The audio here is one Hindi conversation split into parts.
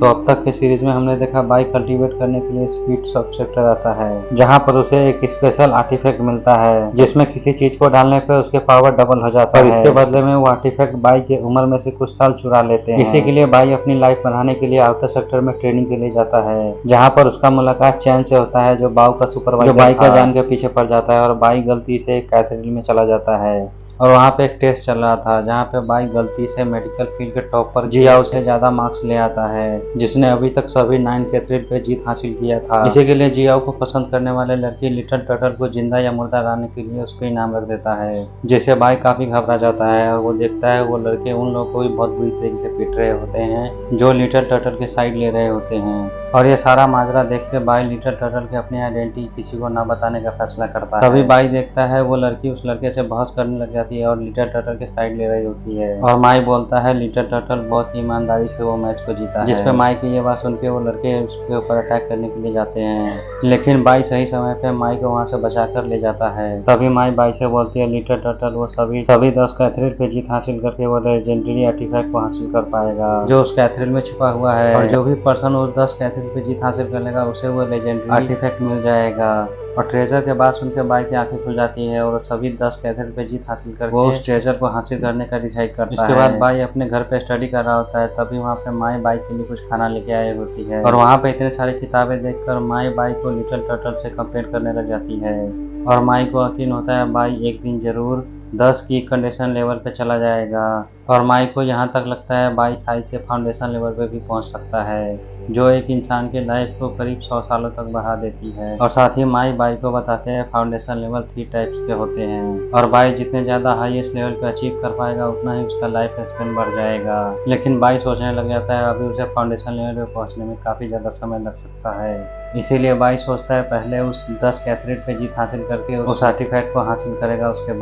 तो अब तक के सीरीज में हमने देखा बाई कल्टीवेट करने के लिए स्पीड सब सेक्टर आता है, जहाँ पर उसे एक स्पेशल आर्टिफैक्ट मिलता है जिसमें किसी चीज को डालने पर उसके पावर डबल हो जाता है। और इसके बदले में वो आर्टिफैक्ट बाई की उम्र में से कुछ साल चुरा लेते हैं। इसी के लिए बाई अपनी लाइफ बढ़ाने के लिए आउटर सेक्टर में ट्रेनिंग के लिए जाता है, जहाँ पर उसका मुलाकात चैन से होता है, जो बाऊ का सुपरवाइजर जो बाई का जान के पीछे पड़ जाता है और बाई गलती से कैथेड्रल में चला जाता है। और वहाँ पे एक टेस्ट चल रहा था जहाँ पे बाई गलती से मेडिकल फील्ड के टॉप पर जियाओ से ज्यादा मार्क्स ले आता है, जिसने अभी तक सभी 9 कैथेड्रल पे जीत हासिल किया था। इसी के लिए जियाओ को पसंद करने वाले लड़की लिटिल टर्टल को जिंदा या मुर्दा लाने के लिए उसको इनाम रख देता है, जिससे बाई काफी घबरा जाता है और वो देखता है वो लड़के उन लोगों को भी बहुत बुरी तरीके से पीट रहे होते हैं जो लिटिल टर्टल के साइड ले रहे होते हैं। और ये सारा माजरा देख के बाई लिटिल टर्टल की अपनी आइडेंटिटी किसी को ना बताने का फैसला करता है। तभी बाई देखता है वो लड़की उस लड़के से बहस करने लग जाती है और लिटिल टर्टल के साइड ले रही होती है। और माई बोलता है लिटिल टर्टल बहुत ही ईमानदारी से वो मैच को जीता है, जिसपे माई की ये बात सुन के वो लड़के उसके ऊपर अटैक करने के लिए जाते हैं, लेकिन बाई सही समय पे माई को वहाँ से बचा कर ले जाता है। तभी माई बाई से बोलती है लिटिल टर्टल वो सभी 10 कैथेड्रल पे जीत हासिल करके वो लेजेंडरी आर्टिफैक्ट को हासिल कर पाएगा जो उस कैथेड्रल में छुपा हुआ है, और जो भी पर्सन उस 10 कैथेड्रल पे जीत हासिल कर लेगा उसे वो लेजेंडरी आर्टिफैक्ट मिल जाएगा। और ट्रेजर के बाद सुनकर बाई की आंखें खुल जाती है और सभी 10 कैथेड्रल पे जीत हासिल करके वो उस ट्रेजर को हासिल करने का डिसाइड करता है। इसके बाद बाई अपने घर पे स्टडी कर रहा होता है, तभी वहाँ पे माई बाई के लिए कुछ खाना लेके आई होती है और वहाँ पे इतने सारी किताबें देखकर माई बाई को लिटिल टर्टल से कंपेयर करने लग जाती है। और माई को यकीन होता है बाई एक दिन जरूर 10 की कंडीशन लेवल पे चला जाएगा, और माई को यहाँ तक लगता है बाई साइज से फाउंडेशन लेवल पे भी पहुँच सकता है, जो एक इंसान के लाइफ को करीब 100 सालों तक बढ़ा देती है। और साथ ही माई बाई को बताते हैं फाउंडेशन लेवल 3 टाइप्स के होते हैं, और बाई जितने ज़्यादा हाईएस्ट लेवल पे अचीव कर पाएगा उतना ही उसका लाइफ स्पेन बढ़ जाएगा। लेकिन बाई सोचने लग जाता है अभी उसे फाउंडेशन लेवल पे पहुँचने में काफ़ी ज़्यादा समय लग सकता है, इसीलिए बाई सोचता है पहले उस 10 कैथेड्रल पे जीत हासिल करके उस आर्टिफैक्ट को हासिल करेगा, उसके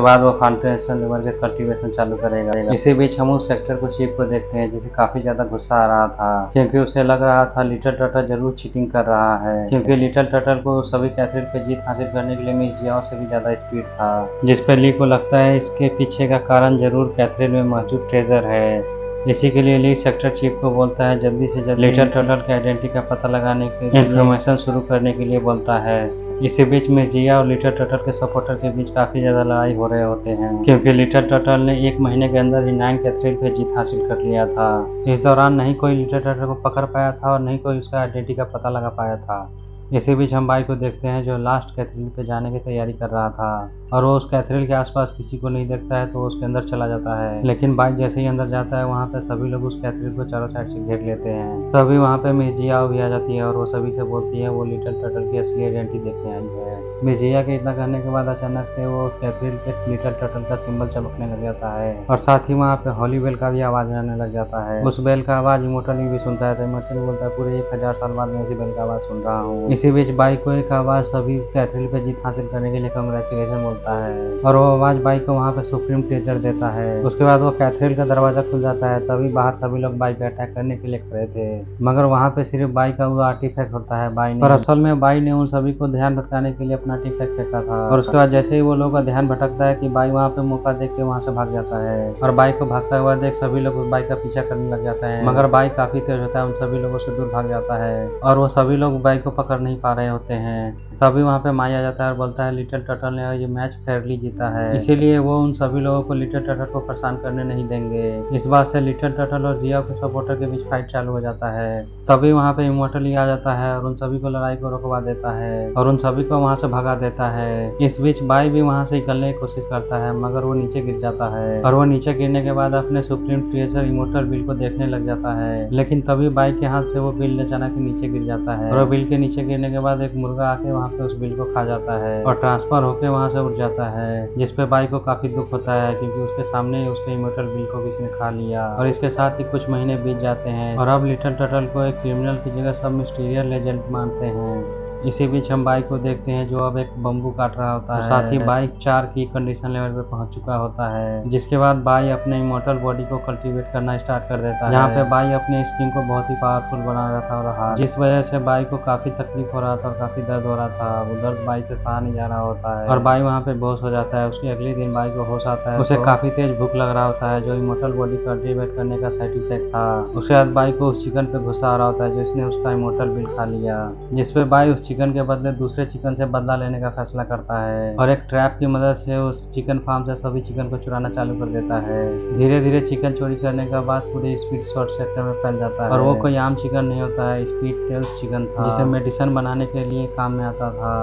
बाद वो फाउंडेशन लेवल के कल्टीवेशन चालू करेगा। इसी बीच हम उस सेक्टर को चीफ को देखते हैं जिसे काफी ज्यादा गुस्सा आ रहा था, क्योंकि उसे लग रहा था लिटिल टर्टल जरूर चीटिंग कर रहा है, क्योंकि लिटिल टर्टल को सभी कैथेड्रल पे जीत हासिल करने के लिए मिस जियाओ से भी ज्यादा स्पीड था, जिसपे ली को लगता है इसके पीछे का कारण जरूर कैथेड्रल में मौजूद ट्रेजर है। इसी के लिए ली सेक्टर चीफ को बोलता है जल्दी से जल्दी लिटिल टर्टल के आइडेंटिटी का पता लगाने के लिए इन्फॉर्मेशन शुरू करने के लिए बोलता है। इसी बीच में जिया और लिटिल टर्टल के सपोर्टर के बीच काफी ज्यादा लड़ाई हो रहे होते हैं, क्योंकि लिटिल टर्टल ने 1 महीने के अंदर ही 9 कैथेड्रल पे जीत हासिल कर लिया था। इस दौरान नहीं कोई लिटिल टर्टल को पकड़ पाया था और नहीं कोई उसका आइडेंटिटी का पता लगा पाया था। इसी बीच हम बाई को देखते हैं जो लास्ट कैथेड्रल पे जाने की तैयारी कर रहा था, और वो उस कैथेड्रल के आसपास किसी को नहीं देखता है तो वो उसके अंदर चला जाता है। लेकिन बाई जैसे ही अंदर जाता है वहाँ पे सभी लोग उस कैथेड्रल को चारों साइड से घेर लेते हैं। तभी वहाँ पे मिस जिया भी आ जाती है और वो सभी से बोलती है वो लिटिल टर्टल की असली आइडेंटिटी देखने आई है। मिस जिया के इतना कहने के बाद अचानक से वो कैथेड्रल पे लिटिल टर्टल का सिंबल चमकने लग जाता है, और साथ ही वहाँ पे हॉली बेल का भी आवाज आने लग जाता है। उस बेल का आवाज इमोर्टल भी सुनता है, तो इमोर्टल बोलता है पूरे 1000 साल बाद मैं इसी बेल का आवाज सुन रहा हूँ। इसी बीच बाई को एक आवाज सभी कैथेड्रल पे जीत हासिल करने के लिए कांग्रेचुलेशन बोलता है, और वो आवाज बाई को वहाँ पे सुप्रीम ट्रेजर देता है। उसके बाद वो कैथेड्रल का दरवाजा खुल जाता है, तभी बाहर सभी लोग बाई पे अटैक करने के लिए खड़े थे, मगर वहाँ पे सिर्फ बाई का वो आर्टिफैक्ट होता है बाई ने, पर असल में बाई ने उन सभी को ध्यान भटकाने के लिए अपना आर्टिफैक्ट फेंका था। और उसके बाद जैसे ही वो लोग का ध्यान भटकता है कि बाई वहाँ पे मौका देख के वहाँ से भाग जाता है, और बाई को भागता हुआ देख सभी लोग बाई का पीछा करने लग जाते हैं, मगर बाई काफी तेज होता है, उन सभी लोगों से दूर भाग जाता है और वो सभी लोग बाई को पकड़ नहीं पा रहे होते हैं। तभी वहाँ पे माई आ जाता है और बोलता है लिटिल टर्टल ने ये मैच फेयरली जीता है, इसीलिए वो उन सभी लोगों को लिटिल टर्टल को परेशान करने नहीं देंगे। इस बात से लिटिल टर्टल और जिया के सपोर्टर के बीच फाइट चालू हो जाता है। तभी वहाँ पे इमोर्टल आ जाता है और उन सभी को लड़ाई को रोकवा देता है और उन सभी को वहाँ से भगा देता है। इस बीच बाई भी वहाँ से निकलने की कोशिश करता है, मगर वो नीचे गिर जाता है, और वो नीचे गिरने के बाद अपने सुप्रीम ट्रेजर इमोर्टल बिल को देखने लग जाता है। लेकिन तभी बाई के हाथ से वो बिल अचानक नीचे गिर जाता है, और वो बिल के नीचे गिरने के बाद एक मुर्गा आके वहाँ पे उस बिल को खा जाता है और ट्रांसफर होके वहाँ से उड़ जाता है, जिसपे बाई को काफी दुख होता है क्योंकि उसके सामने ही उसके इमोर्टल बिल को किसी ने खा लिया। और इसके साथ ही कुछ महीने बीत जाते हैं और अब लिटिल टर्टल को एक क्रिमिनल की जगह सब मिस्टीरियस लेजेंड मानते हैं। इसी बीच हम बाई को देखते हैं जो अब एक बम्बू काट रहा होता है। साथ ही बाई 4 की कंडीशन लेवल पे पहुंच चुका होता है, जिसके बाद बाई अपने इमोर्टल बॉडी को कल्टीवेट करना स्टार्ट कर देता है। यहाँ पे बाई अपनी स्किन को बहुत ही पावरफुल बना रहा था, जिस वजह से बाई को काफी तकलीफ हो रहा था और काफी दर्द हो रहा था। वो दर्द बाई से सहा नहीं जा रहा होता है और बाई वहाँ पे बेहोश हो जाता है। उसके अगले दिन बाई को होश आता है। उसे काफी तेज भूख लग रहा होता है, जो इमोर्टल बॉडी कल्टीवेट करने का साइड इफेक्ट था। उसके बाद बाई को उस चिकन पे गुस्सा आ रहा होता है जिसने उसका इमोर्टल बिल खा लिया, जिसपे बाई उस चिकन के बदले दूसरे चिकन से बदला लेने का फैसला करता है और एक ट्रैप की मदद से उस चिकन फार्म से सभी चिकन को चुराना चालू कर देता है। धीरे धीरे चिकन चोरी करने के बाद पूरे स्पीड शॉर्ट सेक्टर में फैल जाता है और वो कोई आम चिकन नहीं होता है, स्पीड टेल्स चिकन था, जिसे मेडिसिन बनाने के लिए काम में आता था।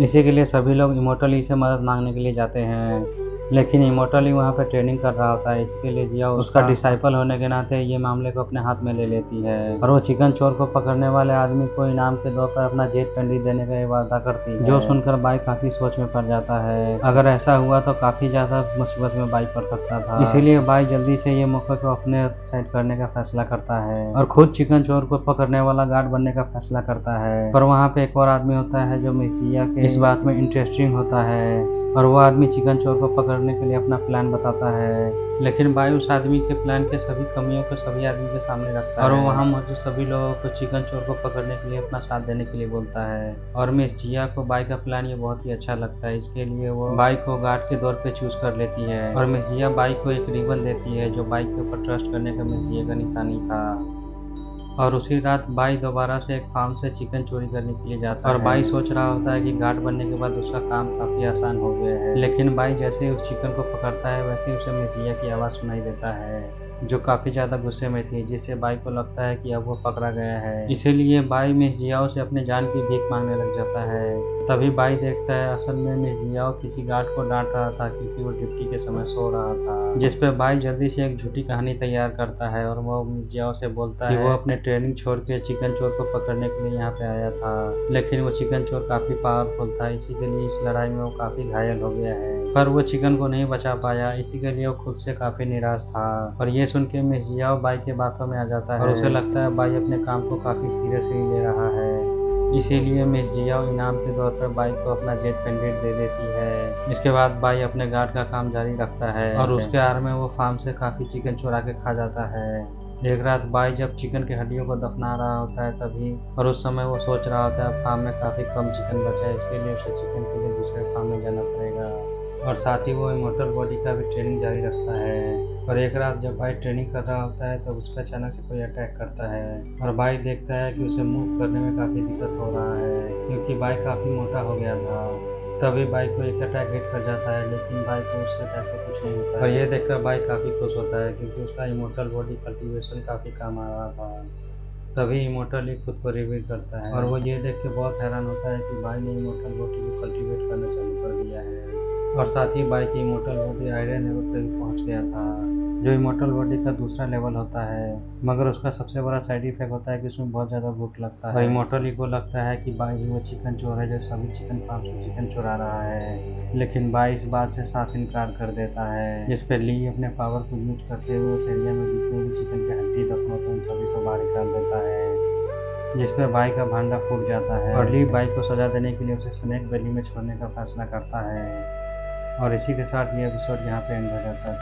इसी के लिए सभी लोग इमोर्टली से मदद मांगने के लिए जाते हैं, लेकिन इमोर्टली वहाँ पे ट्रेनिंग कर रहा होता है। इसके लिए जिया उसका डिसाइपल होने के नाते ये मामले को अपने हाथ में ले लेती है और वो चिकन चोर को पकड़ने वाले आदमी को इनाम के तौर पर अपना जेट कैंडी देने का वादा करती है, जो सुनकर बाई काफी सोच में पड़ जाता है। अगर ऐसा हुआ तो काफी ज्यादा मुसीबत में बाई पड़ सकता था, इसीलिए बाई जल्दी से ये मौके को अपने साइड करने का फैसला करता है और खुद चिकन चोर को पकड़ने वाला गार्ड बनने का फैसला करता है। पर वहाँ पे एक और आदमी होता है जो मिस जिया के इस बात में इंटरेस्टिंग होता है और वो आदमी चिकन चोर को पकड़ने के लिए अपना प्लान बताता है, लेकिन बाई उस आदमी के प्लान के सभी कमियों को सभी आदमी के सामने रखता है और वो वहाँ मौजूद सभी लोगों को चिकन चोर को पकड़ने के लिए अपना साथ देने के लिए बोलता है। और मिस जिया को बाई का प्लान ये बहुत ही अच्छा लगता है, इसके लिए वो बाई को गार्ड के दौर पे चूज कर लेती है और मिस जिया बाई को एक रिबन देती है जो बाई के ऊपर ट्रस्ट करने का मिस जिया का निशानी था। और उसी रात बाई दोबारा से एक फार्म से चिकन चोरी करने के लिए जाता है और बाई सोच रहा होता है कि गार्ड बनने के बाद उसका काम काफी आसान हो गया है, लेकिन बाई जैसे ही उस चिकन को पकड़ता है वैसे ही उसे मिर्जिया की आवाज़ सुनाई देता है जो काफी ज्यादा गुस्से में थी, जिससे बाई को लगता है कि अब वो पकड़ा गया है। इसीलिए बाई मिस जियाओ से अपने जान की भीख मांगने लग जाता है। तभी बाई देखता है असल में मिस जियाओ किसी गार्ड को डांट रहा था क्योंकि वो ड्यूटी के समय सो रहा था, जिस पे बाई जल्दी से एक झूठी कहानी तैयार करता है और वो मिस जियाओ से बोलता है कि वो अपने ट्रेनिंग छोड़ के चिकन चोर को पकड़ने के लिए यहाँ पे आया था, लेकिन वो चिकन चोर काफी पावरफुल था, इसी के लिए इस लड़ाई में वो काफी घायल हो गया है, पर वो चिकन को नहीं बचा पाया, इसी के लिए वो खुद से काफी निराश था। और ये सुन के मिस जियाओ बाई के बातों में आ जाता है और उसे लगता है बाई अपने काम को काफी सीरियसली ले रहा है, इसीलिए मिस जियाओ इनाम के तौर पर बाई को अपना जेट पेंडेंट दे देती है। इसके बाद बाई अपने गार्ड का काम जारी रखता है और उसके आड़ में वो फार्म से काफी चिकन चुरा के खा जाता है। एक रात बाई जब चिकन की हड्डियों को दफना रहा होता है तभी और उस समय वो सोच रहा होता है फार्म में काफी कम चिकन बचा है, इसके लिए उसे चिकन के लिए दूसरे फार्म में जाना पड़ेगा और साथ ही वो इमोर्टल बॉडी का भी ट्रेनिंग जारी रखता है। और एक रात जब बाई ट्रेनिंग कर रहा होता है तो उस पर अचानक से कोई अटैक करता है और बाई देखता है कि उसे मूव करने में काफ़ी दिक्कत हो रहा है क्योंकि बाई काफ़ी मोटा हो गया था। तभी बाई को एक अटैक हिट कर जाता है, लेकिन बाई को उससे अटैक से कुछ नहीं होता है और ये देखकर बाई काफ़ी खुश होता है क्योंकि उसका इमोर्टल बॉडी कल्टीवेशन काफ़ी काम आ रहा था। तभी इमोर्टल ही खुद को रिवील करता है और वो ये देख के बहुत हैरान होता है कि बाई ने इमोर्टल बॉडी को कल्टीवेट करना चालू कर दिया है और साथ ही बाई की इमोर्टल बॉडी आयरन लेवल पर भी पहुंच गया था, जो इमोर्टल बॉडी का दूसरा लेवल होता है। मगर उसका सबसे बड़ा साइड इफेक्ट होता है कि उसमें बहुत ज़्यादा भूख लगता है और इमोर्टली को लगता है कि बाई ही वो चिकन चोर है जो सभी चिकन फार्म से चिकन चुरा रहा है, लेकिन बाई इस बात से साफ इनकार कर देता है, जिस पर ली अपने पावर को यूज करते हुए उस एरिया में जितने भी चिकन के हड्डी दफन होते हैं उन सभी को बाहर निकाल देता है, जिसपे बाई का भांडा फूट जाता है और ली बाई को सजा देने के लिए उसे स्नेक वैली में छोड़ने का फैसला करता है। और इसी के साथ ये एपिसोड यहाँ पे एंड हो जाता है।